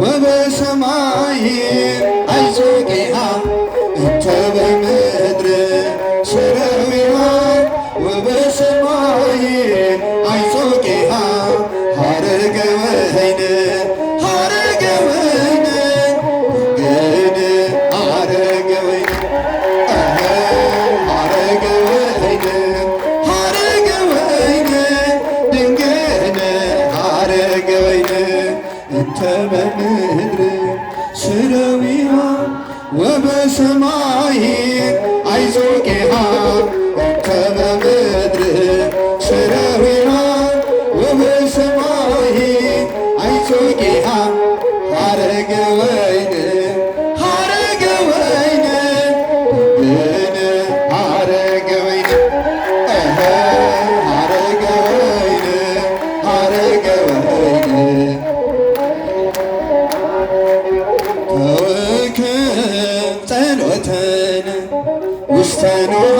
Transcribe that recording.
ወበሰማይ አይዞጌሃ እንተ በምድር ሰረዊሃ ወበሰማይ አይዞጌሃ ሀረገ ወይን ሀረገ ወይን ግን ሀረገ ወይን ሀረገ ወይን ሀረገ ወይን ድንግል ሀረገ ወይን እንተ በምድር ስረዊሃ ወበሰማይ አይዞጌሃ እንተ በምድር ስረዊሃ ወበሰማይ አይዞጌሃ ሀረገ ወይን ሀረገ ወይን ግን ሀረገ ወይን ሀረገ ወይን ሀረገ ወይን ተወከ ጸሎተነ ውስተ ኖኃ